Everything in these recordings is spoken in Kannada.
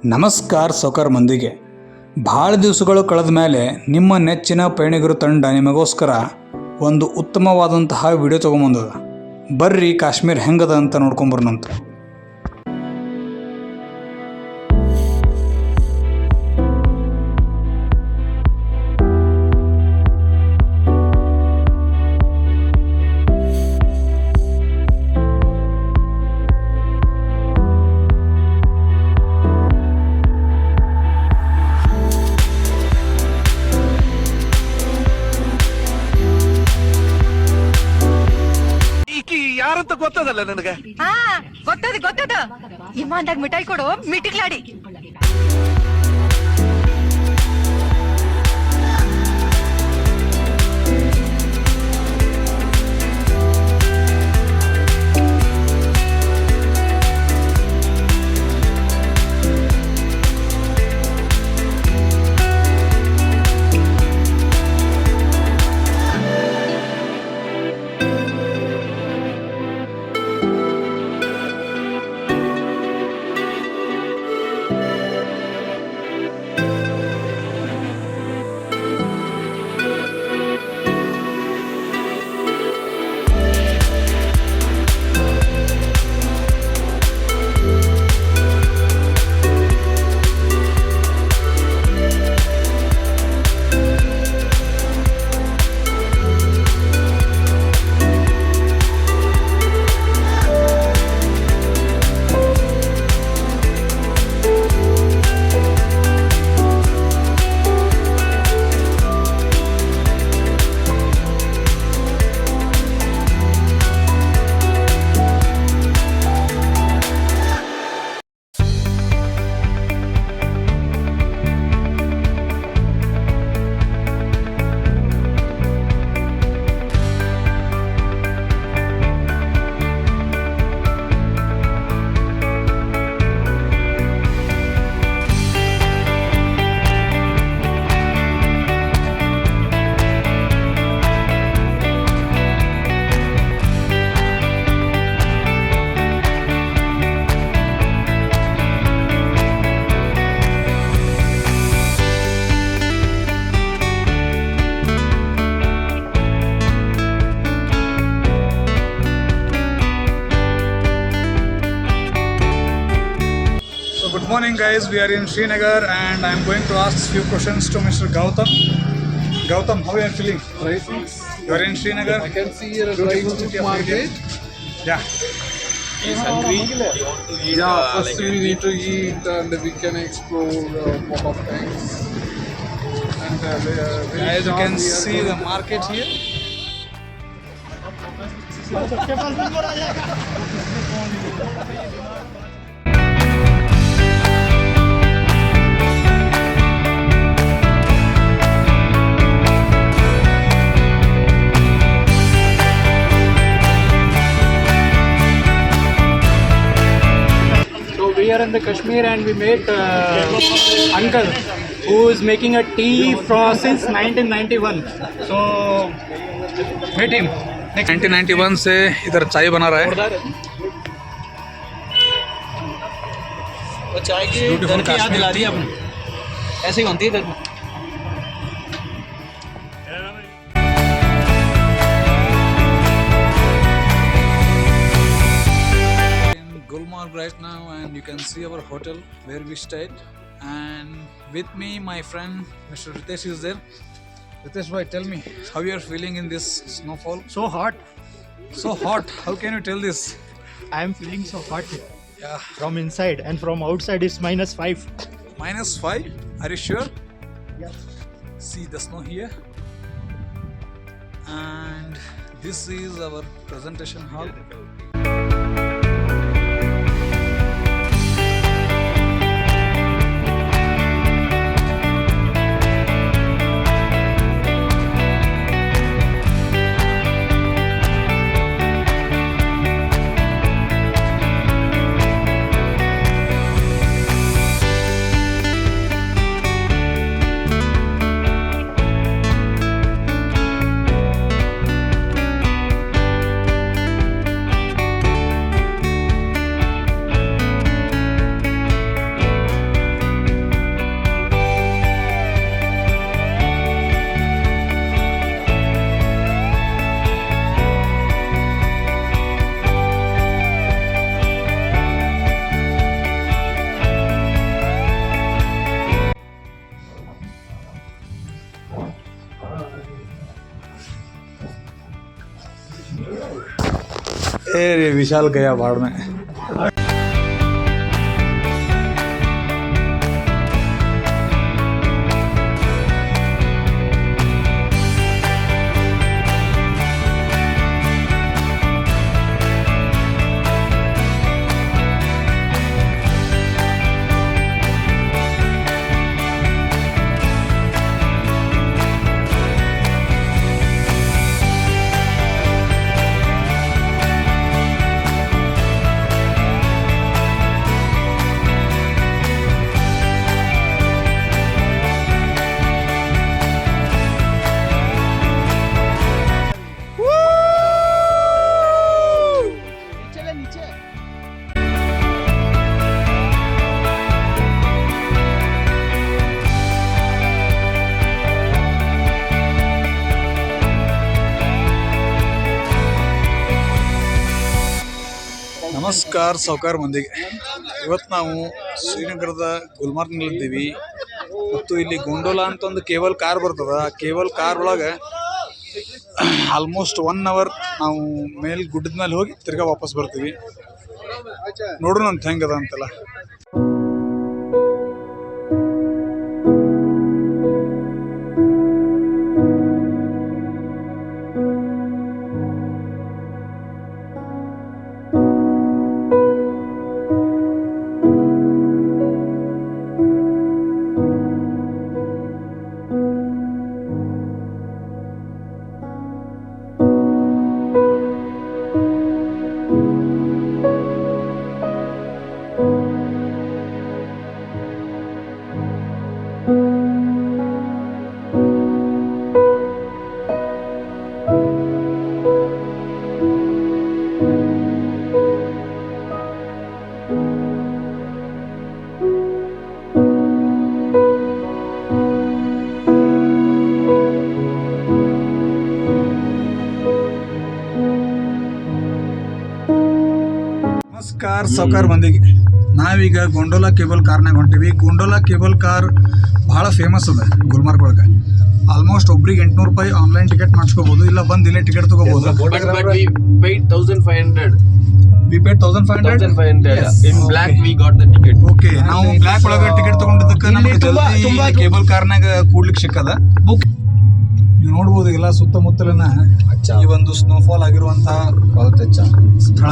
ನಮಸ್ಕಾರ ಸೌಕರ್ ಮಂದಿಗೆ. ಭಾಳ ದಿವಸಗಳು ಕಳೆದ ಮೇಲೆ ನಿಮ್ಮ ನೆಚ್ಚಿನ ಪಯಣಿಗರು ತಂಡ ನಿಮಗೋಸ್ಕರ ಒಂದು ಉತ್ತಮವಾದಂತಹ ವಿಡಿಯೋ ತೊಗೊಂಬಂದದ. ಬರ್ರಿ ಕಾಶ್ಮೀರ ಹೆಂಗದ ಅಂತ ನೋಡ್ಕೊಂಬರ್ನಂತ. ಯಾರಂತ ಗೊತ್ತದಲ್ಲ ನನಗೆ. ಗೊತ್ತದ ಇಮಾನ್ದಾಗ ಮಿಠಾಯಿ ಕೊಡು, ಮಿಟಿಕ್ಲಾಡಿ. Good morning guys, we are in Srinagar and I am going to ask few questions to Mr. Gautam. Gautam, how are you feeling? Right. You are in Srinagar? I can see here a beautiful city of market. Yeah. He's hungry. You want to eat? First we need to eat and we can explore a lot of things. And As you can see the market here. We are in the Kashmir and we met uncle who is making a tea since 1991. So meet him. 1991 से इधर चाय बना रहा है. वो चाय की Beautiful घर की याद दिला दी Kashmir आपने. ऐसे ही बनती है इधर. Gulmarg right now and you can see our hotel where we stayed, and with me my friend Mr. Ritesh is there. Ritesh bhai, tell me how you are feeling in this snowfall. So hot. So hot, how can you tell this? I am feeling so hot Yeah, from inside and from outside is -5. -5, are you sure? Yeah. See the snow here, and this is our presentation hall. ಏ ರೀ ವಿಶಾಲ್ ಗಯ ಬಾಡ್ಮೆ. ನಮಸ್ಕಾರ ಸಾವುಕಾರ ಮಂದಿಗೆ. ಇವತ್ತು ನಾವು ಶ್ರೀನಗರದ ಗುಲ್ಮಾರ್ಗ್ನಲ್ಲಿದ್ದೀವಿ ಮತ್ತು ಇಲ್ಲಿ ಗೊಂಡೋಲಾ ಅಂತ ಒಂದು ಕೇಬಲ್ ಕಾರ್ ಬರ್ತದ. ಆ ಕೇಬಲ್ ಕಾರ್ ಒಳಗೆ ಆಲ್ಮೋಸ್ಟ್ 1 ಅವರ್ ನಾವು ಮೇಲೆ ಗುಡ್ಡದ ಮೇಲೆ ಹೋಗಿ ತಿರ್ಗಾ ವಾಪಸ್ ಬರ್ತೀವಿ. ನೋಡೋಣ ಅಂತ ಹೆಂಗದ ಅಂತೆಲ್ಲ. ನಮಸ್ಕಾರ ಸಾವುಕಾರ ಮಂದಿಗೆ. ನಾವೀಗ ಗೊಂಡೋಲಾ ಕೇಬಲ್ ಕಾರ್ನಾಗ ಹೊಂಟಿವಿ. ಗೊಂಡೋಲಾ ಕೇಬಲ್ ಕಾರ್ ಭಾಳ ಫೇಮಸ್ ಅದ ಗುಲ್ಮಾರ್ಗ್ ಒಳಗೆ. ಆಲ್ಮೋಸ್ಟ್ ಒಬ್ರಿಗೆ 800 ರೂಪಾಯಿ ಆನ್ಲೈನ್ ಟಿಕೆಟ್ ಮಾಡಿಸ್ಕೋಬಹುದು, ಇಲ್ಲ ಬಂದು ಇಲ್ಲೇ ಟಿಕೆಟ್ ತಗೋಬಹುದು. But we paid 1,500. We paid 1,500. 1,500. In black we got the ticket. Okay, ನಾವು ಬ್ಲ್ಯಾಕ್ ಒಳಗೆ ಟಿಕೆಟ್ ತಗೊಂಡಿದ್ದಕ್ಕೆ ನಮಗೆ ಜಲ್ದಿ ಕೇಬಲ್ ಕಾರ್ನಾಗ ಕೂಡ್ಲಿಕ್ಕೆ ಸಿಕ್ಕದ. ನೀವು ನೋಡ್ಬೋದು ಎಲ್ಲ ಸುತ್ತಮುತ್ತಲಿನ ಈ ಒಂದು ಸ್ನೋಫಾಲ್ ಆಗಿರುವಂತಹ ಸ್ಥಳ.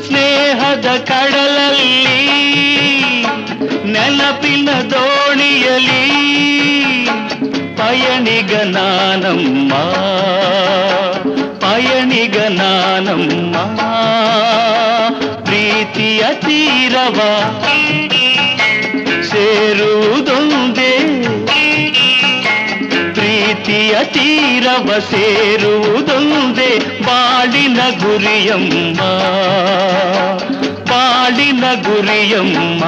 ಸ್ನೇಹದ ಕಡಲಲ್ಲಿ ನೆನಪಿನ ದೋಣಿಯಲಿ ಪಯಣಿಗ ನಾನಮ್ಮ ಪ್ರೀತಿಯ ತೀರವ ಸೇರುವುದೊಂದೇ, ಪ್ರೀತಿಯ ತೀರವ ಸೇರುವುದೊಂದೇ ಬಾಳಿನ ಗುರಿಯಮ್ಮ, ಬಾಳಿನ ಗುರಿಯಮ್ಮ.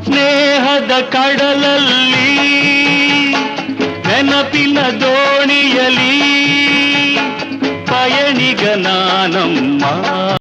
ಸ್ನೇಹದ ಕಡಲಲ್ಲಿ ನೆನಪಿನ ದೋಣಿ